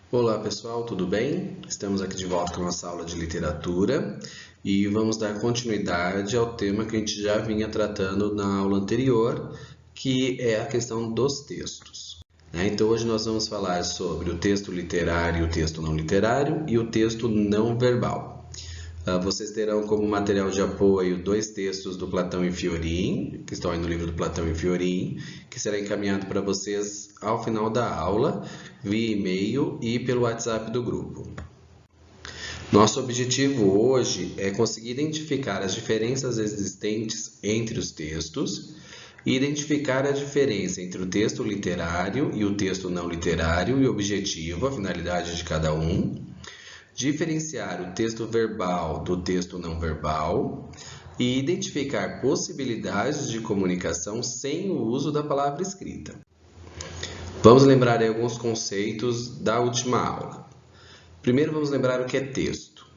Olá pessoal, tudo bem? Estamos aqui de volta com a nossa aula de literatura e vamos dar continuidade ao tema que a gente já vinha tratando na aula anterior, que é a questão dos textos. Então hoje nós vamos falar sobre o texto literário, o texto não literário e o texto não verbal. Vocês terão como material de apoio dois textos do Platão e Fiorin, que estão aí no livro do Platão e Fiorin, que será encaminhado para vocês ao final da aula, via e-mail e pelo WhatsApp do grupo. Nosso objetivo hoje é conseguir identificar as diferenças existentes entre os textos e identificar a diferença entre o texto literário e o texto não literário e o objetivo, a finalidade de cada um. Diferenciar o texto verbal do texto não verbal e identificar possibilidades de comunicação sem o uso da palavra escrita. Vamos lembrar aí alguns conceitos da última aula. Primeiro vamos lembrar o que é texto.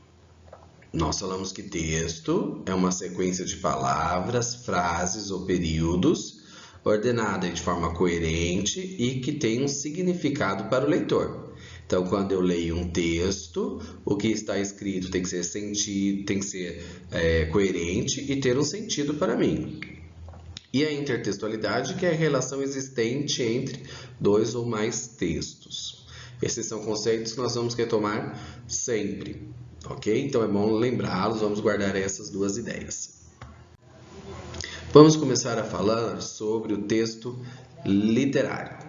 Nós falamos que texto é uma sequência de palavras, frases ou períodos ordenada de forma coerente e que tem um significado para o leitor. Então, quando eu leio um texto, o que está escrito tem que ser sentido, tem que ser coerente e ter um sentido para mim. E a intertextualidade, que é a relação existente entre dois ou mais textos. Esses são conceitos que nós vamos retomar sempre, ok? Então é bom lembrá-los, vamos guardar essas duas ideias. Vamos começar a falar sobre o texto literário.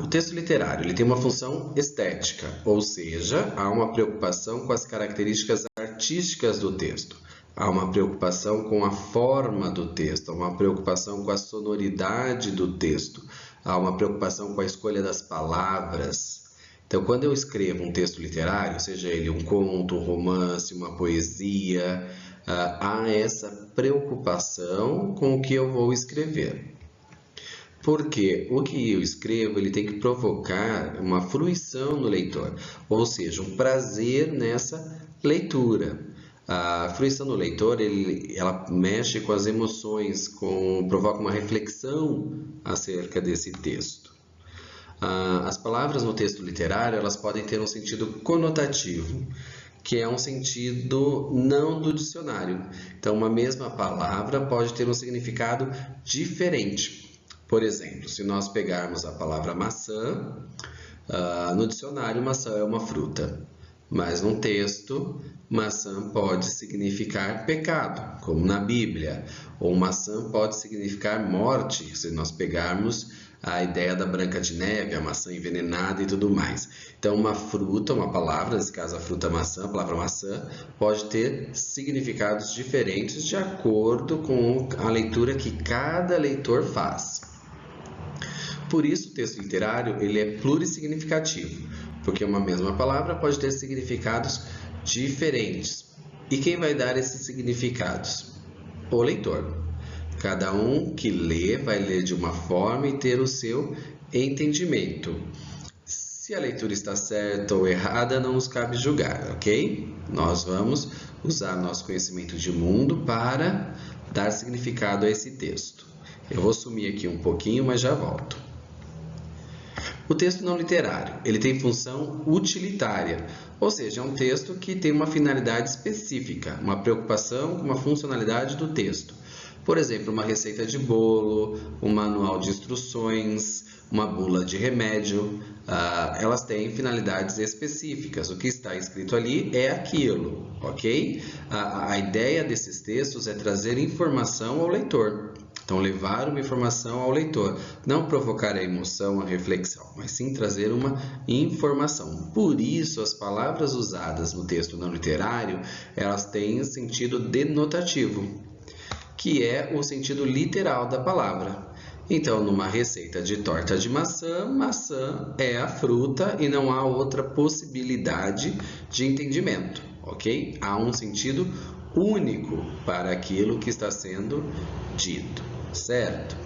O texto literário ele tem uma função estética, ou seja, há uma preocupação com as características artísticas do texto. Há uma preocupação com a forma do texto, há uma preocupação com a sonoridade do texto, há uma preocupação com a escolha das palavras. Então, quando eu escrevo um texto literário, seja ele um conto, um romance, uma poesia, há essa preocupação com o que eu vou escrever. Porque o que eu escrevo ele tem que provocar uma fruição no leitor, ou seja, um prazer nessa leitura. A fruição no leitor ela mexe com as emoções, provoca uma reflexão acerca desse texto. As palavras no texto literário elas podem ter um sentido conotativo, que é um sentido não do dicionário. Então, uma mesma palavra pode ter um significado diferente. Por exemplo, se nós pegarmos a palavra maçã, no dicionário maçã é uma fruta, mas num texto maçã pode significar pecado, como na Bíblia, ou maçã pode significar morte, se nós pegarmos a ideia da Branca de Neve, a maçã envenenada e tudo mais. Então, uma fruta, uma palavra, nesse caso a fruta maçã, a palavra maçã, pode ter significados diferentes de acordo com a leitura que cada leitor faz. Por isso, o texto literário ele é plurissignificativo, porque uma mesma palavra pode ter significados diferentes. E quem vai dar esses significados? O leitor. Cada um que lê vai ler de uma forma e ter o seu entendimento. Se a leitura está certa ou errada, não nos cabe julgar, ok? Nós vamos usar nosso conhecimento de mundo para dar significado a esse texto. Eu vou sumir aqui um pouquinho, mas já volto. O texto não literário, ele tem função utilitária, ou seja, é um texto que tem uma finalidade específica, uma preocupação com uma funcionalidade do texto. Por exemplo, uma receita de bolo, um manual de instruções, uma bula de remédio, elas têm finalidades específicas. O que está escrito ali é aquilo, ok? A ideia desses textos é trazer informação ao leitor. Então, levar uma informação ao leitor, não provocar a emoção, a reflexão, mas sim trazer uma informação. Por isso, as palavras usadas no texto não literário, elas têm sentido denotativo, que é o sentido literal da palavra. Então, numa receita de torta de maçã, maçã é a fruta e não há outra possibilidade de entendimento, ok? Há um sentido único para aquilo que está sendo dito, certo?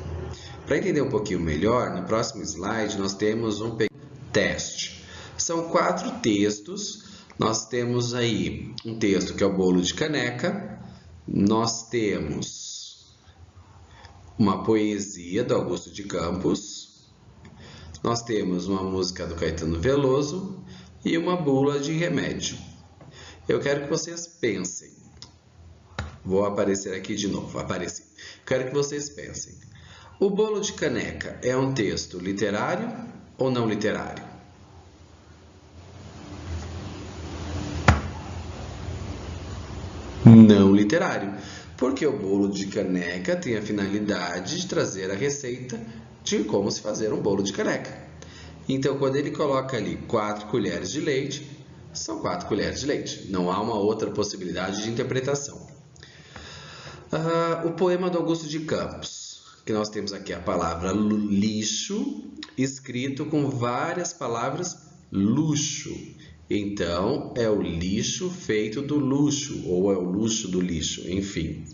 Para entender um pouquinho melhor, no próximo slide nós temos um teste. São 4 textos. Nós temos aí um texto que é o bolo de caneca. Nós temos uma poesia do Augusto de Campos. nós temos uma música do Caetano Veloso e uma bula de remédio. Eu quero que vocês pensem. Vou aparecer aqui de novo. Apareci. Quero que vocês pensem. O bolo de caneca é um texto literário ou não literário? Não literário, porque o bolo de caneca tem a finalidade de trazer a receita de como se fazer um bolo de caneca. Então, quando ele coloca ali 4 colheres de leite, são 4 colheres de leite. Não há uma outra possibilidade de interpretação. O poema do Augusto de Campos, que nós temos aqui a palavra lixo, escrito com várias palavras luxo. Então, é o lixo feito do luxo, ou é o luxo do lixo, enfim.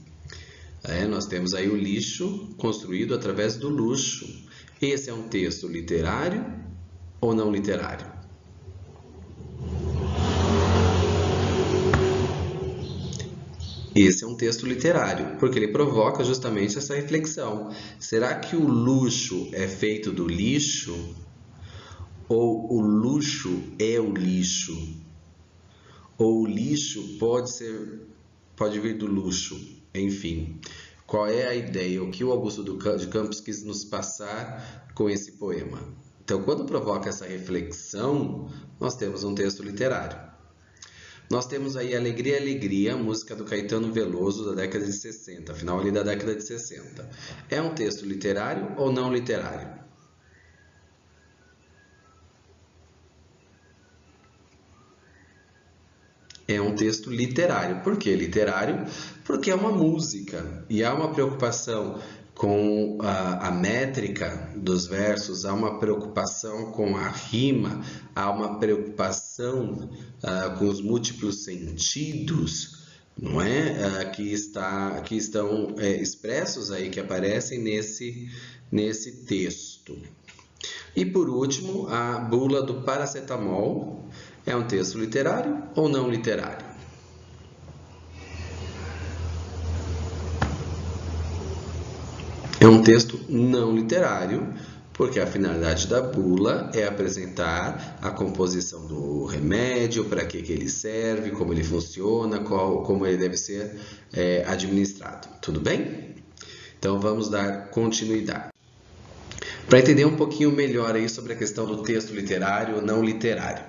Nós temos aí o lixo construído através do luxo. Esse é um texto literário ou não literário? Esse é um texto literário, porque ele provoca justamente essa reflexão. Será que o luxo é feito do lixo? Ou o luxo é o lixo? Ou o lixo pode vir do luxo? Enfim, qual é a ideia? O que o Augusto de Campos quis nos passar com esse poema? Então, quando provoca essa reflexão, nós temos um texto literário. Nós temos aí Alegria, Alegria, música do Caetano Veloso da década de 60, final ali da década de 60. É um texto literário ou não literário? É um texto literário. Por que literário? Porque é uma música e há uma preocupação com a métrica dos versos, há uma preocupação com a rima, há uma preocupação com os múltiplos sentidos, não é? Que estão expressos aí, que aparecem nesse texto. E por último, a bula do paracetamol. É um texto literário ou não literário? É um texto não literário, porque a finalidade da bula é apresentar a composição do remédio, para que ele serve, como ele funciona, como ele deve ser administrado. Tudo bem? Então vamos dar continuidade. Para entender um pouquinho melhor aí sobre a questão do texto literário ou não literário.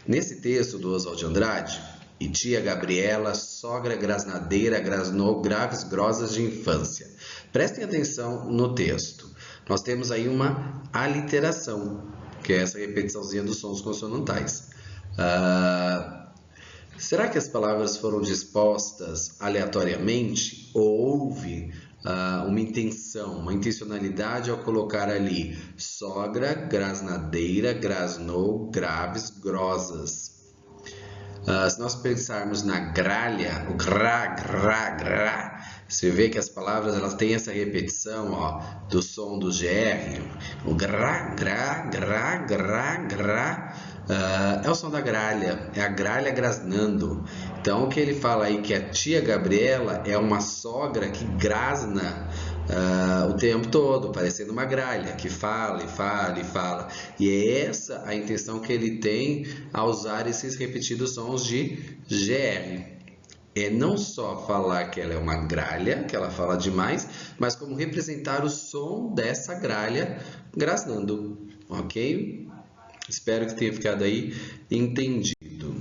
Nesse texto do Oswald de Andrade, e tia Gabriela, sogra grasnadeira, grasnou graves grosas de infância. Prestem atenção no texto. Nós temos aí uma aliteração, que é essa repetiçãozinha dos sons consonantais. Será que as palavras foram dispostas aleatoriamente ou houve uma intenção, uma intencionalidade ao colocar ali sogra, grasnadeira, grasnou, graves, grosas? Se nós pensarmos na gralha, o gra, gra, gra, você vê que as palavras elas têm essa repetição do som do GR. O gra, gra, gra, gra, gra. É o som da gralha, é a gralha grasnando. Então, o que ele fala aí que a tia Gabriela é uma sogra que grasna o tempo todo, parecendo uma gralha, que fala e fala e fala. E é essa a intenção que ele tem ao usar esses repetidos sons de GR. É não só falar que ela é uma gralha, que ela fala demais, mas como representar o som dessa gralha grasnando, ok? Espero que tenha ficado aí entendido.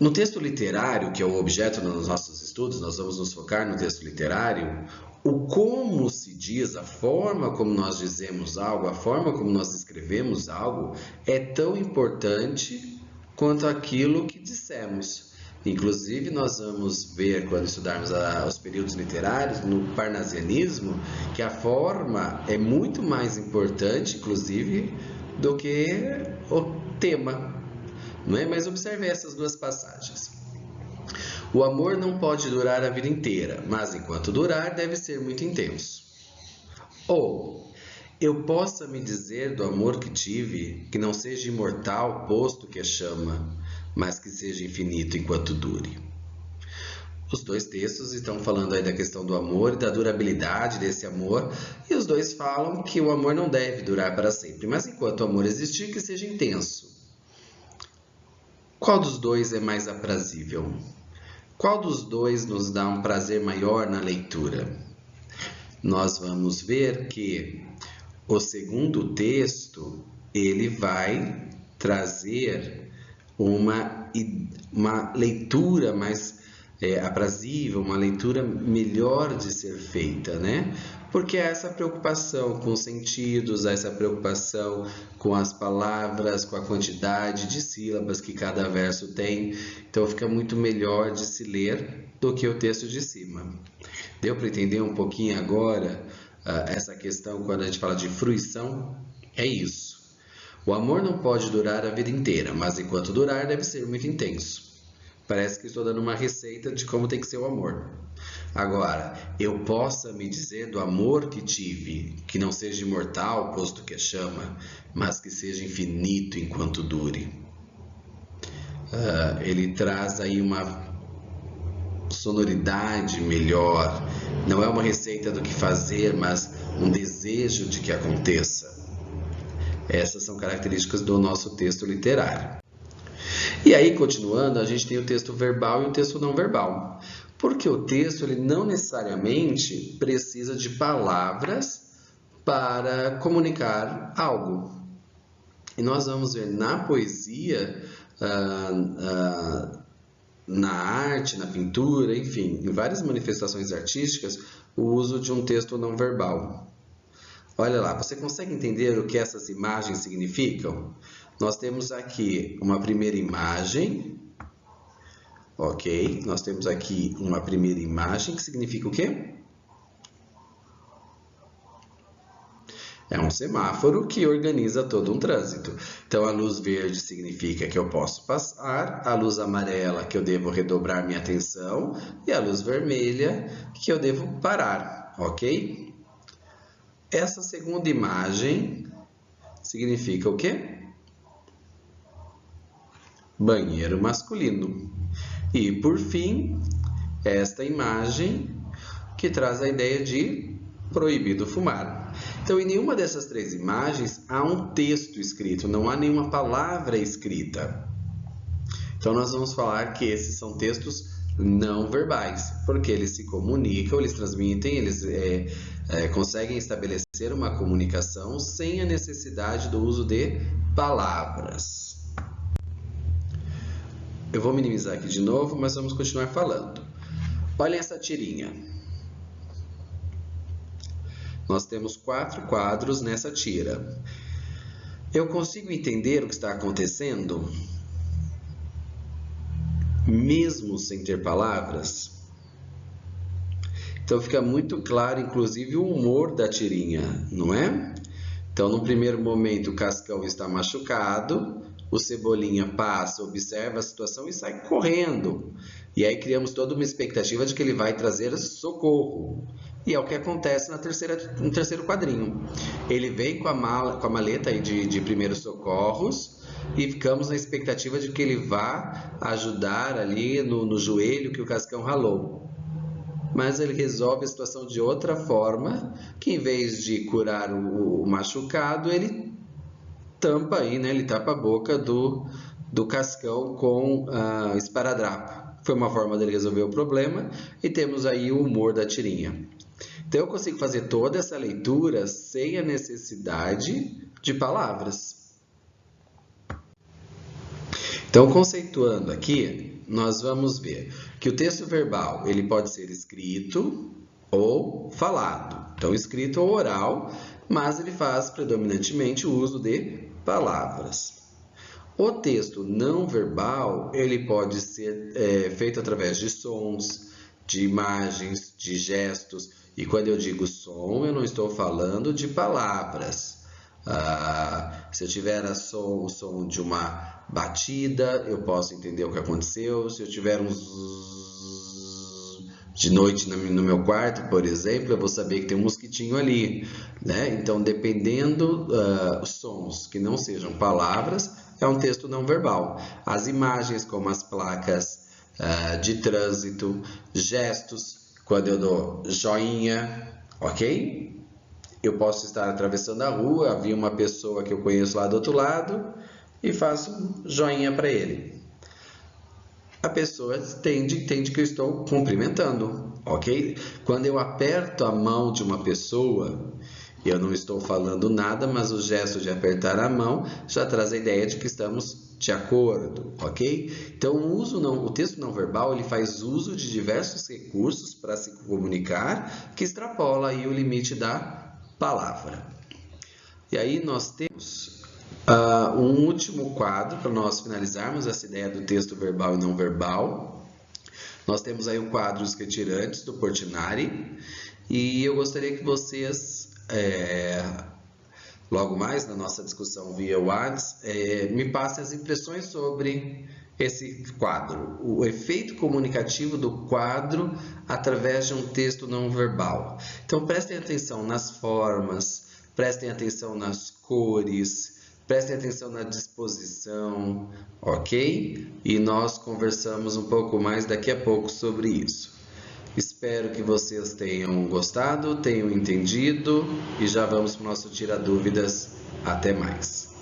No texto literário, que é o objeto dos nossos estudos, nós vamos nos focar no texto literário. O como se diz, a forma como nós dizemos algo, a forma como nós escrevemos algo, é tão importante quanto aquilo que dissemos. Inclusive, nós vamos ver, quando estudarmos os períodos literários, no parnasianismo, que a forma é muito mais importante, inclusive, do que o tema. Não é? Mas observe essas duas passagens. O amor não pode durar a vida inteira, mas enquanto durar, deve ser muito intenso. Ou, eu possa me dizer do amor que tive, que não seja imortal, posto que é chama, mas que seja infinito enquanto dure. Os dois textos estão falando aí da questão do amor e da durabilidade desse amor, e os dois falam que o amor não deve durar para sempre, mas enquanto o amor existir, que seja intenso. Qual dos dois é mais aprazível? Qual dos dois nos dá um prazer maior na leitura? Nós vamos ver que o segundo texto, ele vai trazer uma leitura mais aprazível, uma leitura melhor de ser feita, né? Porque há essa preocupação com os sentidos, há essa preocupação com as palavras, com a quantidade de sílabas que cada verso tem. Então fica muito melhor de se ler do que o texto de cima. Deu para entender um pouquinho agora essa questão quando a gente fala de fruição? É isso. O amor não pode durar a vida inteira, mas enquanto durar deve ser muito intenso. Parece que estou dando uma receita de como tem que ser o amor. Agora, eu possa me dizer do amor que tive, que não seja imortal, posto que a chama, mas que seja infinito enquanto dure. Ele traz aí uma sonoridade melhor. Não é uma receita do que fazer, mas um desejo de que aconteça. Essas são características do nosso texto literário. E aí, continuando, a gente tem o texto verbal e o texto não verbal. Porque o texto ele não necessariamente precisa de palavras para comunicar algo. E nós vamos ver na poesia, na arte, na pintura, enfim, em várias manifestações artísticas, o uso de um texto não verbal. Olha lá, você consegue entender o que essas imagens significam? Nós temos aqui uma primeira imagem, ok? Nós temos aqui uma primeira imagem que significa o quê? É um semáforo que organiza todo um trânsito. Então, a luz verde significa que eu posso passar, a luz amarela que eu devo redobrar minha atenção e a luz vermelha que eu devo parar, ok? Essa segunda imagem significa o quê? Banheiro masculino. E, por fim, esta imagem que traz a ideia de proibido fumar. Então, em nenhuma dessas três imagens há um texto escrito, não há nenhuma palavra escrita. Então, nós vamos falar que esses são textos não verbais, porque eles se comunicam, eles transmitem, eles conseguem estabelecer uma comunicação sem a necessidade do uso de palavras. Eu vou minimizar aqui de novo, mas vamos continuar falando. Olhem essa tirinha. Nós temos 4 quadros nessa tira. Eu consigo entender o que está acontecendo, mesmo sem ter palavras? Então fica muito claro, inclusive, o humor da tirinha, não é? Então, no primeiro momento, o Cascão está machucado, o Cebolinha passa, observa a situação e sai correndo. E aí criamos toda uma expectativa de que ele vai trazer socorro. E é o que acontece no terceiro quadrinho. Ele vem com a maleta aí de primeiros socorros e ficamos na expectativa de que ele vá ajudar ali no joelho que o Cascão ralou. Mas ele resolve a situação de outra forma, que em vez de curar o machucado, ele tampa aí, né? Ele tapa a boca do Cascão com esparadrapo. Foi uma forma dele resolver o problema e temos aí o humor da tirinha. Então eu consigo fazer toda essa leitura sem a necessidade de palavras. Então, conceituando aqui, nós vamos ver que o texto verbal ele pode ser escrito ou falado. Então, escrito ou oral, mas ele faz predominantemente o uso de palavras. O texto não verbal ele pode ser feito através de sons, de imagens, de gestos. E quando eu digo som, eu não estou falando de palavras. Se eu tiver o som de uma batida, eu posso entender o que aconteceu. Se eu tiver de noite no meu quarto, por exemplo, eu vou saber que tem um mosquitinho ali, né? Então, dependendo dos sons que não sejam palavras, é um texto não verbal. As imagens, como as placas de trânsito, gestos, quando eu dou joinha, ok? Eu posso estar atravessando a rua, havia uma pessoa que eu conheço lá do outro lado e faço um joinha para ele. A pessoa entende que eu estou cumprimentando, ok? Quando eu aperto a mão de uma pessoa, eu não estou falando nada, mas o gesto de apertar a mão já traz a ideia de que estamos de acordo, ok? Então, o texto não verbal ele faz uso de diversos recursos para se comunicar, que extrapola aí o limite da palavra. E aí nós temos um último quadro para nós finalizarmos essa ideia do texto verbal e não verbal. Nós temos aí o quadro Os Retirantes, do Portinari, e eu gostaria que vocês, logo mais na nossa discussão via WhatsApp, me passem as impressões sobre esse quadro, o efeito comunicativo do quadro através de um texto não verbal. Então prestem atenção nas formas, prestem atenção nas cores, prestem atenção na disposição, ok? E nós conversamos um pouco mais daqui a pouco sobre isso. Espero que vocês tenham gostado, tenham entendido e já vamos para o nosso Tira Dúvidas. Até mais!